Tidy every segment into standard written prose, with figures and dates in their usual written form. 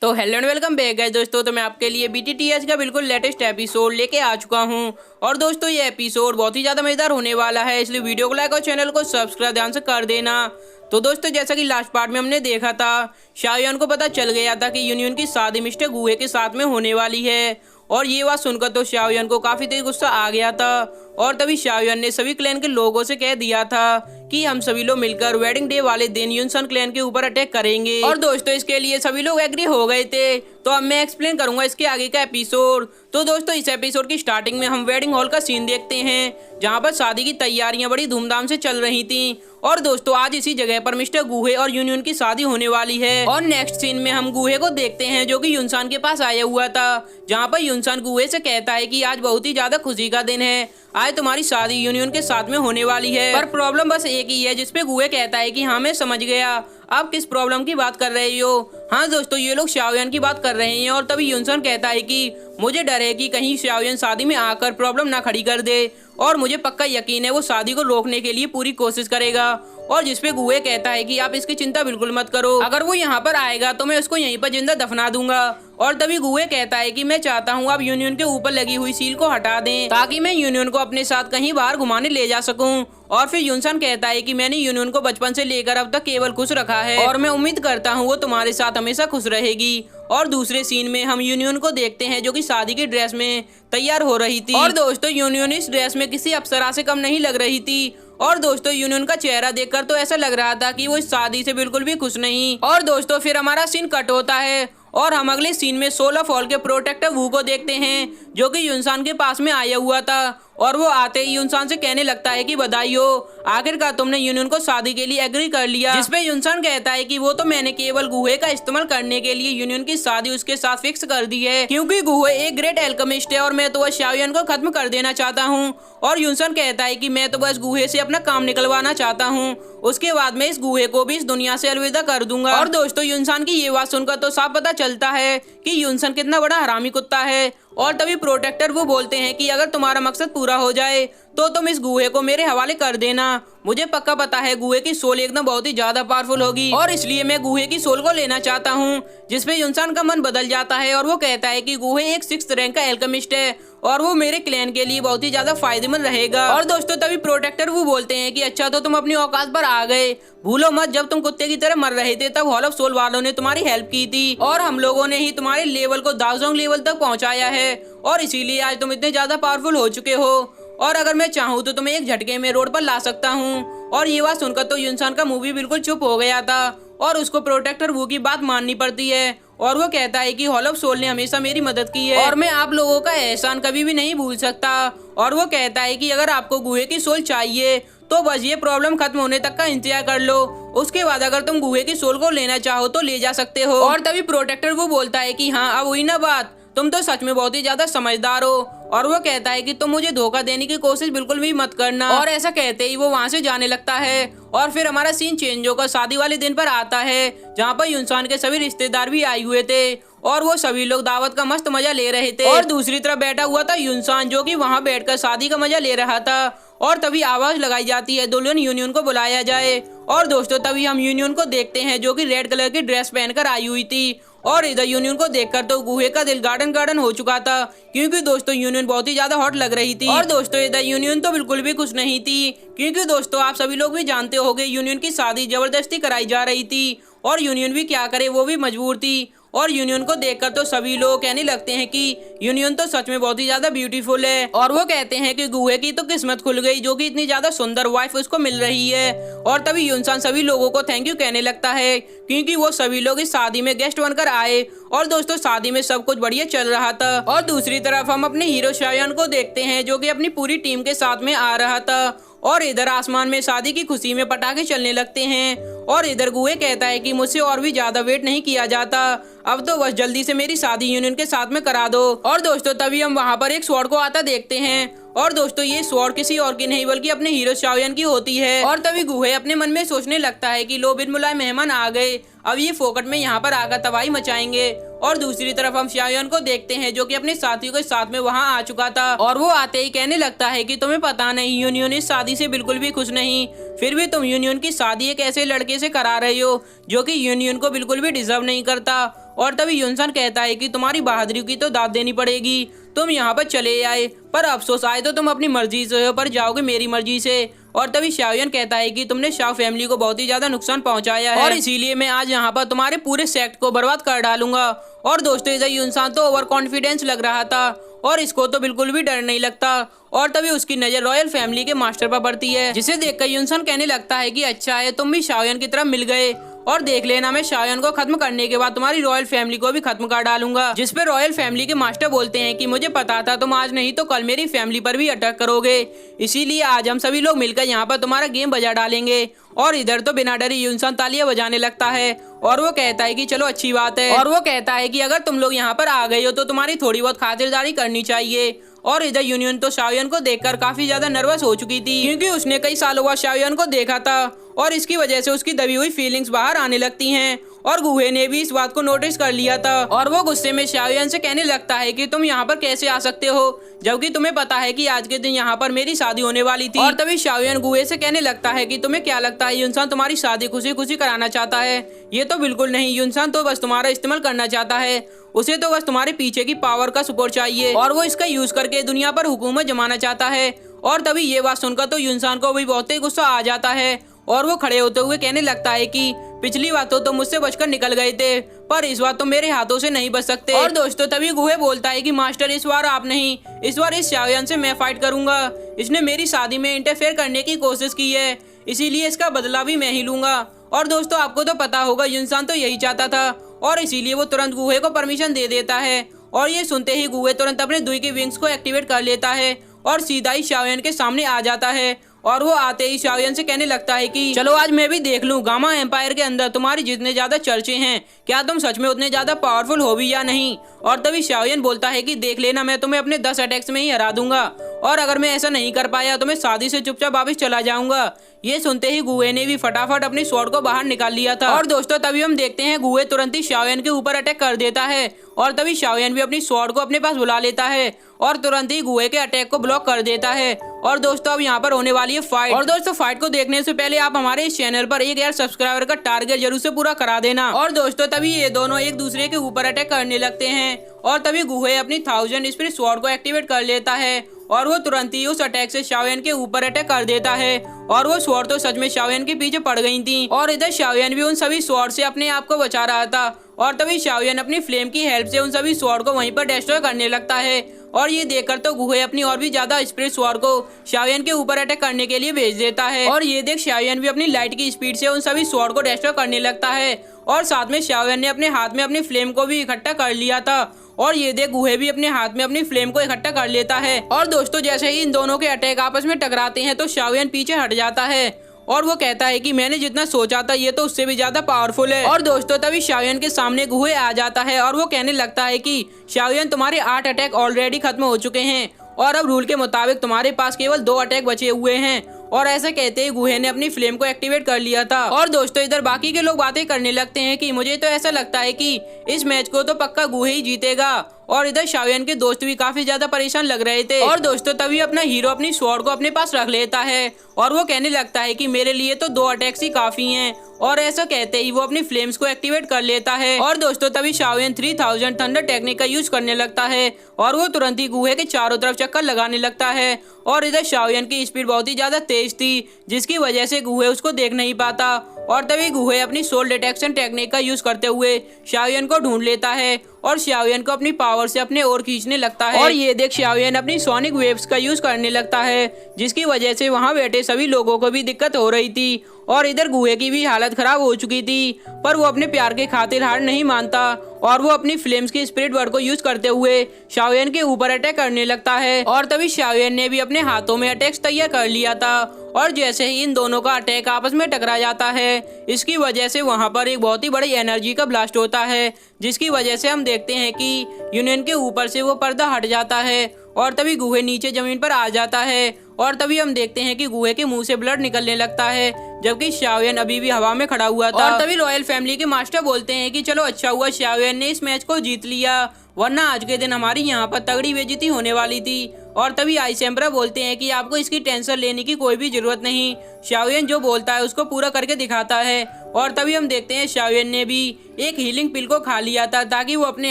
तो hello and welcome back guys दोस्तों। तो मैं आपके लिए BTTH का बिल्कुल लेटेस्ट एपिसोड लेके आ चुका हूं। और दोस्तों ये एपिसोड बहुत ही ज़्यादा मज़ेदार होने वाला है, इसलिए वीडियो को लाइक और चैनल को सब्सक्राइब ध्यान से कर देना। तो दोस्तों जैसा कि लास्ट पार्ट में हमने देखा था, शाओयान को पता चल गया था कि यूनियन की शादी मिस्टर गुहे के साथ में होने वाली है। और ये बात सुनकर तो शाओयान को काफ़ी तेज गुस्सा आ गया था। और तभी शाओयान ने सभी क्लैन के लोगों से कह दिया था कि हम सभी लोग मिलकर वेडिंग डे वाले दिन युनसन क्लैन के ऊपर अटैक करेंगे। और दोस्तों इसके लिए सभी लोग एग्री हो गए थे। तो अब मैं एक्सप्लेन करूंगा इसके आगे का एपिसोड। तो दोस्तों इस एपिसोड की स्टार्टिंग में हम वेडिंग हॉल का सीन देखते हैं, जहां पर शादी की तैयारियां बड़ी धूमधाम से चल रही थी। और दोस्तों आज इसी जगह पर मिस्टर गुहे और यूनियन की शादी होने वाली है। और नेक्स्ट सीन में हम गुहे को देखते हैं जो कि युनसान के पास आया हुआ था, जहाँ पर युनसान गुहे से कहता है कि आज बहुत ही ज्यादा खुशी का दिन है, आज तुम्हारी शादी यूनियन के साथ में होने वाली है। पर प्रॉब्लम बस एक ही है, जिसपे गुहे कहता है कि हाँ मैं समझ गया, आप किस प्रॉब्लम की बात कर रहे हो। हाँ दोस्तों ये लोग शाओयान की बात कर रहे हैं। और तभी युनसन कहता है कि मुझे डर है कि कहीं शाओयान शादी में आकर प्रॉब्लम ना खड़ी कर दे, और मुझे पक्का यकीन है वो शादी को रोकने के लिए पूरी कोशिश करेगा। और जिसपे गुहे कहता है कि आप इसकी चिंता बिल्कुल मत करो, अगर वो यहाँ पर आएगा तो मैं उसको यहीं पर जिंदा दफना दूंगा। और तभी गुहे कहता है कि मैं चाहता हूँ आप यूनियन के ऊपर लगी हुई सील को हटा दें, ताकि मैं यूनियन को अपने साथ कहीं बाहर घुमाने ले जा सकूं। और फिर युनसन कहता है कि मैंने यूनियन को बचपन से लेकर अब तक केवल खुश रखा है, और मैं उम्मीद करता हूँ वो तुम्हारे साथ हमेशा खुश रहेगी। और दूसरे सीन में हम यूनियन को देखते हैं जो कि शादी की ड्रेस में तैयार हो रही थी। और दोस्तों यूनियन इस ड्रेस में किसी अप्सरा से कम नहीं लग रही थी। और दोस्तों यूनियन का चेहरा देखकर तो ऐसा लग रहा था कि वो इस शादी से बिल्कुल भी खुश नहीं। और दोस्तों फिर हमारा सीन कट होता है और हम अगले सीन में सोलह फॉल के प्रोटेक्टर वू को देखते हैं, जो कि युनसान के पास में आया हुआ था। और वो आते ही युनसान से कहने लगता है कि बधाई हो, आखिरकार तुमने यूनियन को शादी के लिए एग्री कर लिया। जिसपे युनसान कहता है कि वो तो मैंने केवल गुहे का इस्तेमाल करने के लिए यूनियन की शादी उसके साथ फिक्स कर दी है, क्योंकि गुहे एक ग्रेट एल्केमिस्ट है और मैं तो बस शाओयान को खत्म कर देना चाहता हूँ। और युनसान कहता है कि मैं तो बस गुहे से अपना काम निकलवाना चाहता हूँ, उसके बाद मैं इस गुहे को भी इस दुनिया से अलविदा कर दूंगा। और दोस्तों युनसान की ये बात सुनकर तो साफ पता चलता है कि युनसान कितना बड़ा हरामी कुत्ता है। और तभी प्रोटेक्टर वो बोलते हैं कि अगर तुम्हारा मकसद पूरा हो जाए तो तुम इस गुहे को मेरे हवाले कर देना। मुझे पक्का पता है गुहे की सोल एकदम बहुत ही ज्यादा पावरफुल होगी, और इसलिए मैं गुहे की सोल को लेना चाहता हूँ। जिसपे युनसान का मन बदल जाता है और वो कहता है कि गुहे एक 6th रैंक का एल्केमिस्ट है और वो मेरे क्लैन के लिए बहुत ही ज्यादा फायदेमंद रहेगा। और दोस्तों तभी प्रोटेक्टर वो बोलते हैं कि अच्छा तो तुम अपनी औकात पर आ गए, भूलो मत जब तुम कुत्ते की तरह मर रहे थे तब हॉल ऑफ सोल वालों ने तुम्हारी हेल्प की थी, और हम लोगों ने ही तुम्हारे लेवल को दाओजोंग लेवल तक पहुंचाया है, और इसीलिए आज तुम इतने ज्यादा पावरफुल हो चुके हो। और अगर मैं चाहूँ तो तुम्हें एक झटके में रोड पर ला सकता हूँ। और ये बात सुनकर तो युनसान का मुंह भी बिल्कुल चुप हो गया था, और उसको प्रोटेक्टर वू की बात माननी पड़ती है। और वो कहता है कि हॉल ऑफ सोल ने हमेशा मेरी मदद की है और मैं आप लोगों का एहसान कभी भी नहीं भूल सकता। और वो कहता है कि अगर आपको गुहे की सोल चाहिए तो बस ये प्रॉब्लम खत्म होने तक का इंतजार कर लो, उसके बाद अगर तुम गुहे की सोल को लेना चाहो तो ले जा सकते हो। और तभी प्रोटेक्टर वो बोलता है कि हाँ अब हुई ना बात, तुम तो सच में बहुत ही ज्यादा समझदार हो। और वो कहता है कि तुम मुझे धोखा देने की कोशिश बिल्कुल भी मत करना। और ऐसा कहते ही वो वहाँ से जाने लगता है। और फिर हमारा सीन चेंज होकर शादी वाले दिन पर आता है, जहाँ पर युनसान के सभी रिश्तेदार भी आए हुए थे, और वो सभी लोग दावत का मस्त मजा ले रहे थे। और दूसरी तरफ बैठा हुआ था युनसान, जो कि वहाँ बैठकर शादी का मजा ले रहा था। और तभी आवाज लगाई जाती है दुल्हन यूनियन को बुलाया जाए। और दोस्तों तभी हम यूनियन को देखते हैं जो कि रेड कलर की ड्रेस पहनकर आई हुई थी। और इधर यूनियन को देखकर तो गुहे का दिल गार्डन गार्डन हो चुका था, क्योंकि दोस्तों यूनियन बहुत ही ज्यादा हॉट लग रही थी। और दोस्तों इधर यूनियन तो बिल्कुल भी खुश नहीं थी, क्योंकि दोस्तों आप सभी लोग भी जानते होंगे यूनियन की शादी जबरदस्ती कराई जा रही थी, और यूनियन भी क्या करे वो भी मजबूर थी। और यूनियन को देखकर तो सभी लोग कहने लगते हैं कि यूनियन तो सच में बहुत ही ज्यादा ब्यूटीफुल है। और वो कहते हैं कि गुहे की तो किस्मत खुल गई, जो कि इतनी ज्यादा सुंदर वाइफ उसको मिल रही है। और तभी युनसान सभी लोगों को थैंक यू कहने लगता है, क्योंकि वो सभी लोग इस शादी में गेस्ट बनकर आए। और दोस्तों शादी में सब कुछ बढ़िया चल रहा था। और दूसरी तरफ हम अपने हीरो शाओयान को देखते हैं, जो कि अपनी पूरी टीम के साथ में आ रहा था। और इधर आसमान में शादी की खुशी में पटाखे चलने लगते हैं। और इधर गुहे कहता है कि मुझसे और भी ज्यादा वेट नहीं किया जाता, अब तो बस जल्दी से मेरी शादी यूनियन के साथ में करा दो। और दोस्तों तभी हम वहाँ पर एक स्वॉर्ड को आता देखते हैं। और दोस्तों ये स्वॉर्ड किसी और की नहीं बल्कि अपने हीरो शाओयान की होती है। और तभी गुहे अपने मन में सोचने लगता है कि लो बिन बुलाए मेहमान आ गए, अब ये फोकट में यहाँ पर आकर तबाही मचाएंगे। और दूसरी तरफ हम शाओयान को देखते हैं, जो कि अपने साथियों के साथ में वहाँ आ चुका था। और वो आते ही कहने लगता है कि तुम्हें पता नहीं यूनियन इस शादी से बिल्कुल भी खुश नहीं, फिर भी तुम यूनियन की शादी एक ऐसे लड़के से करा रहे हो जो कि यूनियन को बिल्कुल भी डिजर्व नहीं करता। और तभी युनसन कहता है कि तुम्हारी बहादुरी की तो दाद देनी पड़ेगी, तुम यहाँ पर चले आए, पर अफसोस आए तो तुम अपनी मर्जी से हो, पर जाओगे मेरी मर्जी से। और तभी शाओयन कहता है कि तुमने शाओ फैमिली को बहुत ही ज्यादा नुकसान पहुंचाया है और इसीलिए मैं आज यहाँ पर तुम्हारे पूरे सेक्ट को बर्बाद कर डालूंगा। और दोस्तों इधर युनसन तो ओवर कॉन्फिडेंस लग रहा था और इसको तो बिल्कुल भी डर नहीं लगता। और तभी उसकी नजर रॉयल फैमिली के मास्टर पर पड़ती है, जिसे देखकर युनसन कहने लगता है कि अच्छा है तुम भी शाओयन की तरफ मिल गए, और देख लेना मैं शाओयन को खत्म करने के बाद तुम्हारी रॉयल फैमिली को भी खत्म कर डालूंगा। जिस पे रॉयल फैमिली के मास्टर बोलते हैं कि मुझे पता था तुम आज नहीं तो कल मेरी फैमिली पर भी अटैक करोगे, इसीलिए आज हम सभी लोग मिलकर यहाँ पर तुम्हारा गेम बजा डालेंगे। और इधर तो बिना डरे युनसन तालियां बजाने लगता है और वो कहता है कि चलो अच्छी बात है। और वो कहता है कि अगर तुम लोग यहाँ पर आ गए हो तो तुम्हारी थोड़ी बहुत खातिरदारी करनी चाहिए। और इधर यूनियन तो शाओयन को देखकर काफी ज्यादा नर्वस हो चुकी थी, क्योंकि उसने कई सालों बाद शाओयन को देखा था और इसकी वजह से उसकी दबी हुई फीलिंग्स बाहर आने लगती हैं। और गुहे ने भी इस बात को नोटिस कर लिया था और वो गुस्से में शाओयन से कहने लगता है कि तुम यहाँ पर कैसे आ सकते हो, जबकि तुम्हें पता है कि आज के दिन यहाँ पर मेरी शादी होने वाली थी। और तभी शाओयन गुहे से कहने लगता है कि तुम्हें क्या लगता है युनसन तुम्हारी शादी खुशी खुशी कराना चाहता है? ये तो बिल्कुल नहीं, युनसन तो बस तुम्हारा इस्तेमाल करना चाहता है, उसे तो बस तुम्हारे पीछे की पावर का सपोर्ट चाहिए और वो इसका यूज करके दुनिया पर हुकूमत जमाना चाहता है। और तभी ये बात सुनकर तो युनसन को भी बहुत ही गुस्सा आ जाता है और वो खड़े होते हुए कहने लगता है कि पिछली बार तो मुझसे बचकर निकल गए थे, पर इस बार तो मेरे हाथों से नहीं बच सकते। और दोस्तों तभी गुहे बोलता है कि मास्टर इस बार आप नहीं, इस बार इस शाओयन से मैं फाइट करूंगा, इसने मेरी शादी में इंटरफेयर करने की कोशिश की है, इसीलिए इसका बदला भी मैं ही लूंगा। और दोस्तों आपको तो पता होगा युनसन तो यही चाहता था और इसीलिए वो तुरंत गुहे को परमिशन दे देता है। और ये सुनते ही गुहे तुरंत अपने दुई की विंग्स को एक्टिवेट कर लेता है और सीधा ही शाओयन के सामने आ जाता है। और वो आते ही शाओयन से कहने लगता है कि चलो आज मैं भी देख लूं गामा एम्पायर के अंदर तुम्हारी जितने ज्यादा चर्चे हैं, क्या तुम सच में उतने ज्यादा पावरफुल हो भी या नहीं। और तभी शाओयन बोलता है कि देख लेना मैं तुम्हें अपने 10 अटैक्स में ही हरा दूंगा, और अगर मैं ऐसा नहीं कर पाया तो मैं शादी से चुपचाप वापस चला जाऊंगा। ये सुनते ही गुहे ने भी फटाफट अपनी स्वॉर्ड को बाहर निकाल लिया था। और दोस्तों तभी हम देखते हैं गुहे तुरंत ही शाओयन के ऊपर अटैक कर देता है और तभी शाओयन भी अपनी स्वॉर्ड को अपने पास बुला लेता है और तुरंत ही गुहे के अटैक को ब्लॉक कर देता है। और दोस्तों अब यहाँ पर होने वाली है फाइट। और दोस्तों फाइट को देखने से पहले आप हमारे इस चैनल पर 1000 सब्सक्राइबर का टारगेट जरूर से पूरा करा देना। और दोस्तों तभी ये दोनों एक दूसरे के ऊपर अटैक करने लगते हैं और तभी गुहे अपनी 1000 स्पिरिट स्वॉर्ड को एक्टिवेट कर लेता है और वो तुरंत ही उस अटैक से शाओयन के ऊपर अटैक कर देता है और वो स्वॉर्ड तो सच में शाओयन के पीछे पड़ गई थी। और इधर शाओयन भी उन सभी स्वॉर्ड से अपने आप को बचा रहा था और तभी शाओयन अपनी फ्लेम की हेल्प से उन सभी स्वॉर्ड को वहीं पर डिस्ट्रॉय करने लगता है। और ये देखकर तो गुहे अपनी और भी ज्यादा स्पिरिट स्वॉर्ड को शाओयन के ऊपर अटैक करने के लिए भेज देता है और ये देख शाओयन भी अपनी लाइट की स्पीड से उन सभी स्वॉर्ड को डिस्ट्रॉय करने लगता है। और साथ में शाओयन ने अपने हाथ में अपनी फ्लेम को भी इकट्ठा कर लिया था और ये देख गुहे भी अपने हाथ में अपनी फ्लेम को इकट्ठा कर लेता है। और दोस्तों जैसे ही इन दोनों के अटैक आपस में टकराते हैं तो शाओयन पीछे हट जाता है और वो कहता है कि मैंने जितना सोचा था ये तो उससे भी ज्यादा पावरफुल है। और दोस्तों तभी शाओयन के सामने गुहे आ जाता है और वो कहने लगता है कि शाओयन तुम्हारे 8 अटैक ऑलरेडी खत्म हो चुके हैं और अब रूल के मुताबिक तुम्हारे पास केवल 2 अटैक बचे हुए हैं। और ऐसा कहते ही गुहे ने अपनी फ्लेम को एक्टिवेट कर लिया था। और दोस्तों इधर बाकी के लोग बातें करने लगते हैं कि मुझे तो ऐसा लगता है कि इस मैच को तो पक्का गुहे ही जीतेगा। और इधर शाओयन के दोस्त भी काफी ज्यादा परेशान लग रहे थे। और दोस्तों तभी अपना हीरो अपनी स्वॉर्ड को अपने पास रख लेता है और वो कहने लगता है कि मेरे लिए तो 2 अटैक्स ही काफी हैं। और ऐसा कहते ही वो अपनी फ्लेम्स को एक्टिवेट कर लेता है। और दोस्तों तभी शाओयन 3000 थंडर टेक्निक का यूज करने लगता है और वो तुरंत ही गुहे के चारों तरफ चक्कर लगाने लगता है। और इधर शाओयन की स्पीड बहुत ही ज्यादा तेज थी जिसकी वजह से गुहे उसको देख नहीं पाता। और तभी गुहे अपनी सोल डिटेक्शन टेक्निक का यूज करते हुए शाओयन को ढूंढ लेता है और शाओयन को अपनी पावर से अपने ओर खींचने लगता है। और ये देख शाओयन अपनी सोनिक वेव्स का यूज करने लगता है जिसकी वजह से वहां बैठे सभी लोगों को भी दिक्कत हो रही थी। और इधर गुहे की भी हालत खराब हो चुकी थी पर वो अपने प्यार के खातिर हार नहीं मानता और वो अपनी फ्लेम्स की स्पिरिट वर्ड को यूज करते हुए शाओयन के ऊपर अटैक करने लगता है। और तभी शाओयन ने भी अपने हाथों में अटैक्स तैयार कर लिया था और जैसे ही इन दोनों का अटैक आपस में टकरा जाता है इसकी वजह से वहां पर एक बहुत ही बड़ी एनर्जी का ब्लास्ट होता है जिसकी वजह से हम देखते हैं कि यूनियन के ऊपर से वो पर्दा हट जाता है और तभी गुहे नीचे जमीन पर आ जाता है। और तभी हम देखते हैं कि गुहे के मुंह से ब्लड निकलने लगता है जबकि शाओयन अभी भी हवा में खड़ा हुआ था। और तभी रॉयल फैमिली के मास्टर बोलते हैं कि चलो अच्छा हुआ शाओयन ने इस मैच को जीत लिया, वरना आज के दिन हमारी यहाँ पर तगड़ी बेइज्जती होने वाली थी। और तभी आइस एम्परर बोलते हैं कि आपको इसकी टेंशन लेने की कोई भी जरूरत नहीं, शाओयन जो बोलता है उसको पूरा करके दिखाता है। और तभी हम देखते हैं शाओयन ने भी एक हीलिंग पिल को खा लिया था ताकि वो अपने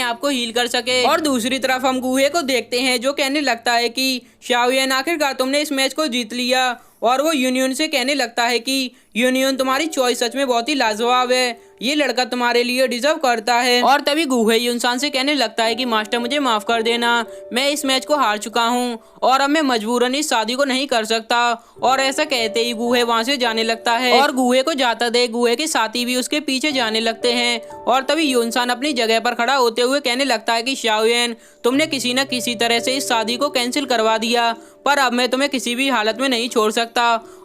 आप को हील कर सके। और दूसरी तरफ हम गुहे को देखते हैं जो कहने लगता है कि शाओयन आखिरकार तुमने इस मैच को जीत लिया। और वो यूनियन से कहने लगता है कि यूनियन तुम्हारी चॉइस सच में बहुत ही लाजवाब है, ये लड़का तुम्हारे लिए डिजर्व करता है। और तभी गुहे युनसान से कहने लगता है कि मास्टर मुझे माफ कर देना, मैं इस मैच को हार चुका हूँ और अब मैं मजबूरन इस शादी को नहीं कर सकता। और ऐसा कहते ही गुहे वहाँ से जाने लगता है और गुहे को जाता देख गुहे के साथी भी उसके पीछे जाने लगते हैं। और तभी युनसान अपनी जगह पर खड़ा होते हुए कहने लगता है कि शाओयन तुमने किसी न किसी तरह से इस शादी को कैंसिल करवा दिया, पर अब मैं तुम्हें किसी भी हालत में नहीं छोड़ सकता।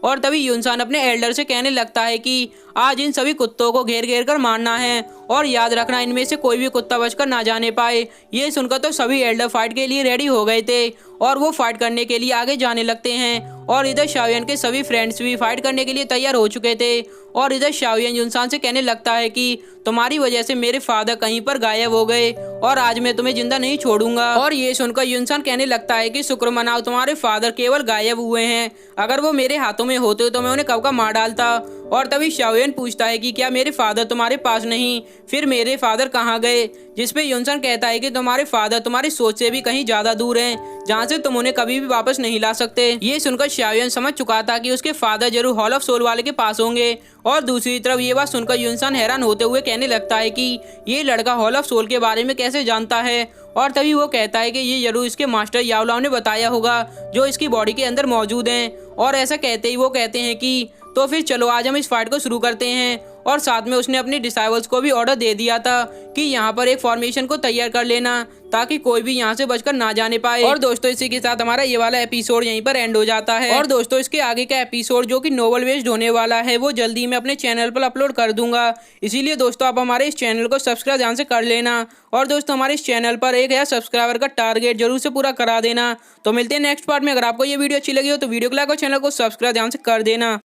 और तभी युनसान अपने एल्डर से कहने लगता है कि आज इन सभी कुत्तों को घेर घेर कर मारना है और याद रखना इनमें से कोई भी कुत्ता बचकर ना जाने पाए। ये सुनकर तो सभी एल्डर फाइट के लिए रेडी हो गए थे और वो फाइट करने के लिए आगे जाने लगते हैं। और इधर शाओयन के सभी फ्रेंड्स भी फाइट करने के लिए तैयार हो चुके थे। और इधर शाओयन युनसान से कहने लगता है कि तुम्हारी वजह से मेरे फादर कहीं पर गायब हो गए और आज मैं तुम्हें जिंदा नहीं छोड़ूंगा। और ये सुनकर युनसान कहने लगता है कि शुक्र मनाओ तुम्हारे फादर केवल गायब हुए हैं, अगर वो मेरे हाथों में होते तो मैं उन्हें कब का मार डालता। और तभी शाओयन पूछता है कि क्या मेरे फादर तुम्हारे पास नहीं, फिर मेरे फादर कहाँ गए? जिसपे युनसान कहता है कि तुम्हारे फादर तुम्हारी सोच से भी कहीं ज्यादा दूर हैं, जहाँ से तुम उन्हें कभी भी वापस नहीं ला सकते। ये सुनकर शाओयन समझ चुका था कि उसके फादर जरूर हॉल ऑफ सोल वाले के पास होंगे। और दूसरी तरफ ये बात सुनकर युनसान हैरान होते हुए कहने लगता है कि ये लड़का हॉल ऑफ सोल के बारे में कैसे जानता है। और तभी वो कहता है कि ये जरूर इसके मास्टर याओलाओ ने बताया होगा जो इसकी बॉडी के अंदर मौजूद हैं। और ऐसा कहते ही वो कहते हैं कि तो फिर चलो आज हम इस फाइट को शुरू करते हैं। और साथ में उसने अपनी डिसाइबल्स को भी ऑर्डर दे दिया था कि यहाँ पर एक फॉर्मेशन को तैयार कर लेना ताकि कोई भी यहाँ से बचकर ना जाने पाए। और दोस्तों इसी के साथ हमारा ये वाला एपिसोड यहीं पर एंड हो जाता है। और दोस्तों इसके आगे का एपिसोड जो कि नोवेल बेस्ड होने वाला है वो जल्दी मैं अपने चैनल पर अपलोड कर दूंगा, इसीलिए दोस्तों आप हमारे इस चैनल को सब्सक्राइब ध्यान से कर लेना। और दोस्तों हमारे इस चैनल पर 1000 सब्सक्राइबर का टारगेट जरूर से पूरा करा देना। तो मिलते हैं नेक्स्ट पार्ट में। अगर आपको ये वीडियो अच्छी लगी हो तो वीडियो को लाइक और चैनल को सब्सक्राइब ध्यान से कर देना।